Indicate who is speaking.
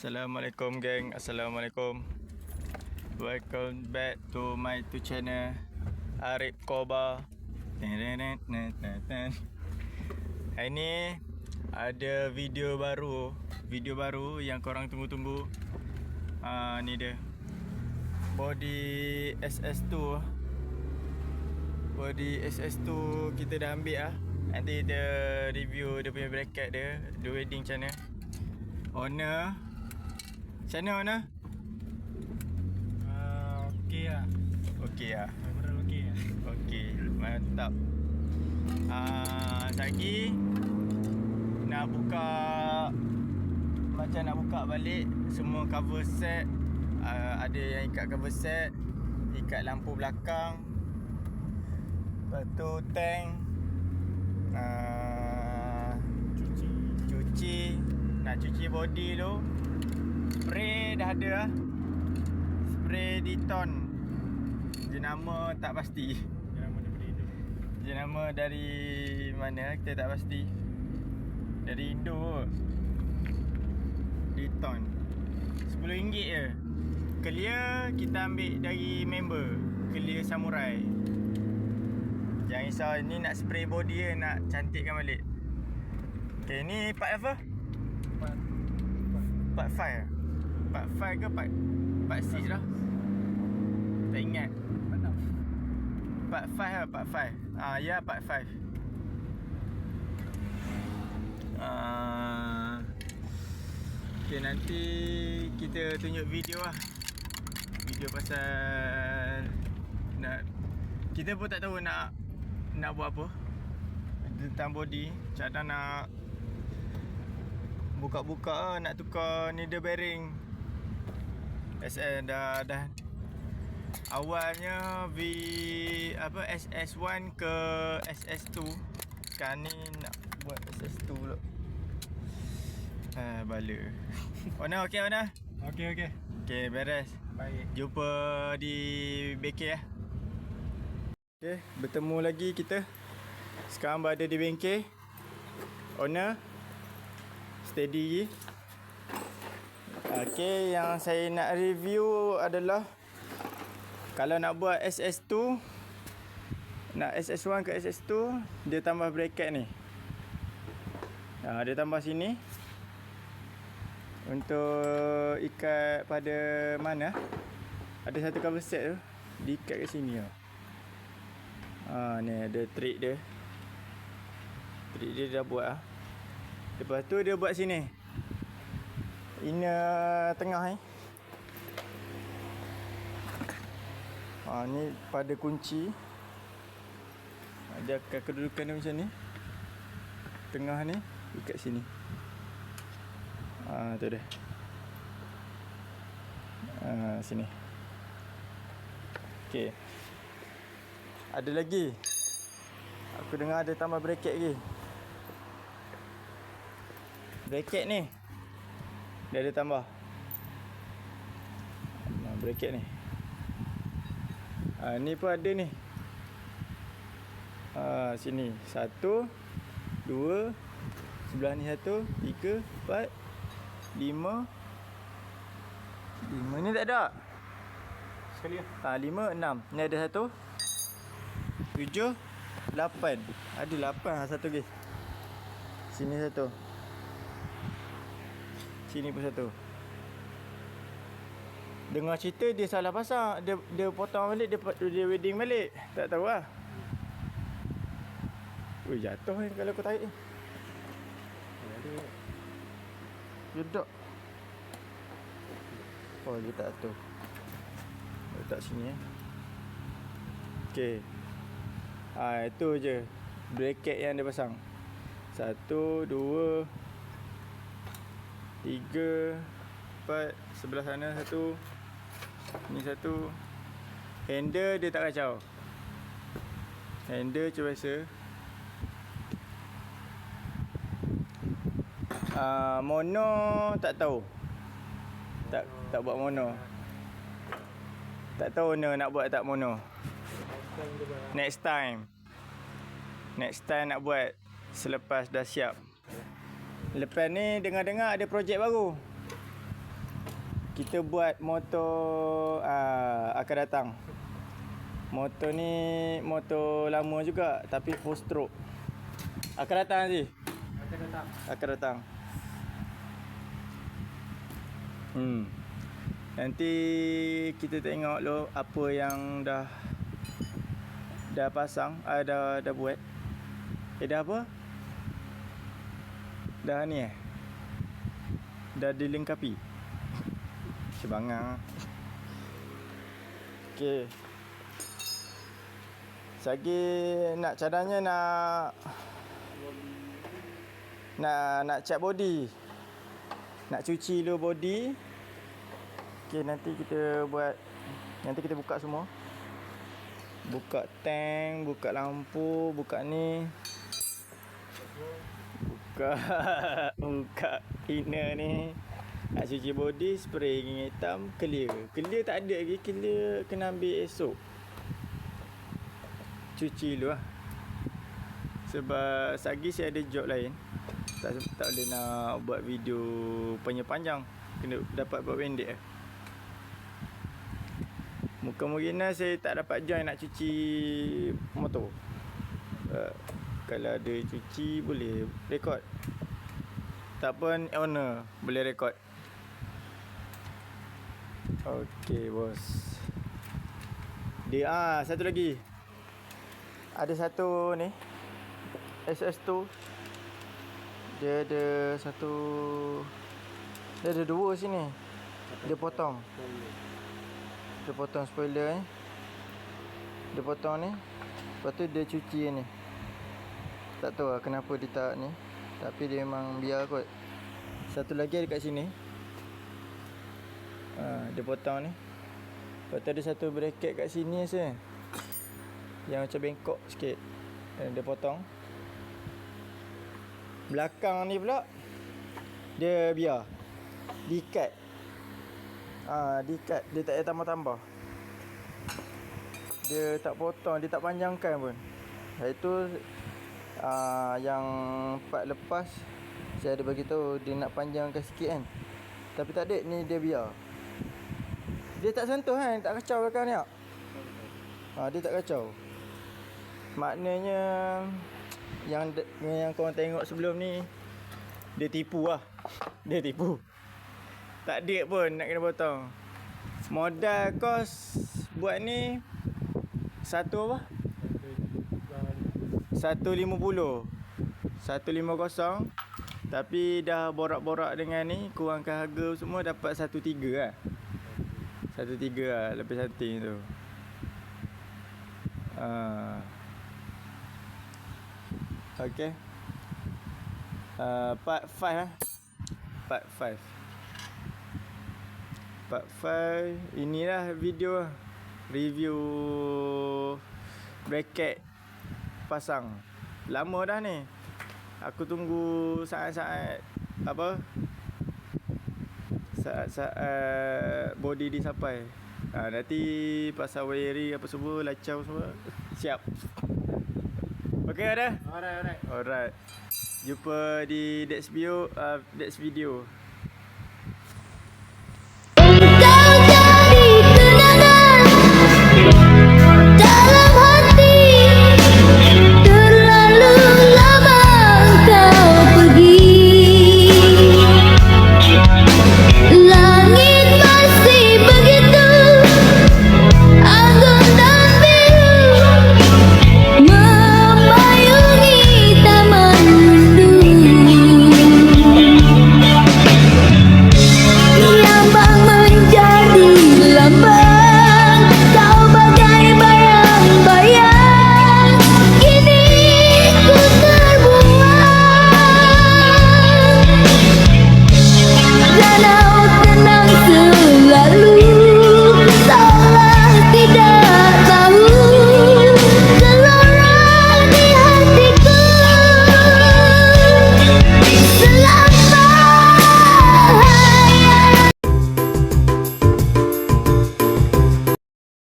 Speaker 1: Assalamualaikum geng, Assalamualaikum. Welcome back to my YouTube channel Arif Koba. Hari ni ada video baru yang korang tunggu-tunggu. Ni dia body SS2. Body SS2 kita dah ambil lah. Nanti kita review dia punya bracket dia, the wedding macam mana. Owner macam mana Owner?
Speaker 2: Okey lah.
Speaker 1: Okey lah.
Speaker 2: Overall okey lah.
Speaker 1: Okey, mantap. Lagi nak buka, macam nak buka balik semua cover set. Ada yang ikat cover set, ikat lampu belakang, lepas tu tank, cuci. Nak cuci body tu, spray dah ada lah. Spray Deton. Jenama tak pasti. Jenama dari mana kita tak pasti. Dari Indo kot. Deton RM10 je. Clear kita ambil dari member Clear Samurai. Jangan risau, ni nak spray body je, nak cantikkan balik. Okay, ni part apa? Part 5. Part 5 ke part 6 lah? Tak ingat. Part 5 lah, part 5. Ya, part 5. Okay, nanti kita tunjuk video lah. Video pasal kita pun tak tahu nak buat apa tentang body. Cadang nak buka-buka lah, nak tukar needle bearing. dah awalnya SS1 ke SS2. Sekarang ni nak buat SS2 pula. Bala. Wana okey Wana?
Speaker 2: Okey.
Speaker 1: Okey, beres.
Speaker 2: Baik.
Speaker 1: Jumpa di bengkel lah. Okey, bertemu lagi kita. Sekarang berada di bengkel. Owner steady. Okey, yang saya nak review adalah kalau nak buat SS2, nak SS1 ke SS2, dia tambah bracket ni. Dia tambah sini untuk ikat pada mana. Ada satu cover set tu diikat kat sini tau. Ni ada trik dia. Trik dia dah buat lah. Lepas tu dia buat sini, inner tengah ni. Ni pada kunci. Dia akan kedudukan dia macam ni. Tengah ni ikat sini. Tu dia. Sini. Okey. Ada lagi. Aku dengar ada tambah bracket lagi. Bracket ni dia ada tambah. Bracket ni. Ni pun ada ni. Sini 1 2, sebelah ni 1 3 4 5. 5 ni tak ada.
Speaker 2: Sekali lah.
Speaker 1: 5 6. Ni ada 1 7 8. Ada 8 satu lagi. Sini 1. Sini pun 1. Dengar cerita dia salah pasang. Dia potong balik, dia wedding balik. Tak tahu lah. Jatuh ni kalau aku tarik ni. Jedok. Dia tak tu. Letak sini. Okey. Itu je bracket yang dia pasang. 1 2 3 4. Sebelah sana 1. Ni 1. Handle dia tak kacau. Handle macam biasa. Mono tak tahu. Tak buat mono. Tak tahu nak buat tak mono. Next time nak buat selepas dah siap. Lepas ni dengar-dengar ada projek baru. kita buat motor akan datang. Motor ni motor lama juga tapi 4 stroke. Akan datang Haji. Akan datang. Nanti kita tengok lo apa yang dah pasang, dah buat. Dah apa? Dah ni dah dilengkapi. Sebangang. Okey. Sagi nak cadangnya nak cat body. Nak cuci dulu body. Okey, nanti kita buka semua. Buka tank, buka lampu, buka ni. Buka cleaner ni. Nak cuci body, spray ring hitam, clear. Clear tak ada lagi, clear kena ambil esok. Cuci dulu lah. Sebab sagi saya ada job lain. Tak boleh nak buat video panjang-panjang. Kena dapat buat pendek lah. Kemungkinan saya tak dapat join nak cuci motor. Kalau ada cuci boleh rekod. Tak pun owner boleh rekod. Okey bos. Dia satu lagi. Ada satu ni SS2. Dia ada satu. Dia ada dua sini. Dia potong. Dia potong spoiler ni. Dia potong ni. Lepas tu dia cuci ni. Tak tahu lah kenapa dia tak ni. Tapi dia memang biar kot. Satu lagi ada kat sini. Dia potong ni. Lepas tu ada satu bracket kat sini rasa. Yang macam bengkok sikit. Dia potong. Belakang ni pula dia biar. Diikat. Diikat. Dia tak ada tambah-tambah. Dia tak potong. Dia tak panjangkan pun. Itu yang part lepas saya ada bagi tahu dia nak panjangkan sikit kan. Tapi tak ada, ni dia biar. Dia tak sentuh kan, tak kacau belakang ni tak? Dia tak kacau. Maknanya yang korang tengok sebelum ni dia tipu lah. Dia tipu. Tak ada pun nak kena potong. Modal kos buat ni 150 tapi dah borak-borak dengan ni, kurangkan harga semua dapat 1.3 lah. 1.3 lah, lebih something tu. Okay. Part 5 lah. Part 5 inilah video lah. Review bracket pasang. Lama dah ni. Aku tunggu saat-saat saat body dia sampai. Nanti pasal wiring apa semua, lacau semua. Siap. Okey ada? Alright. Jumpa di next video.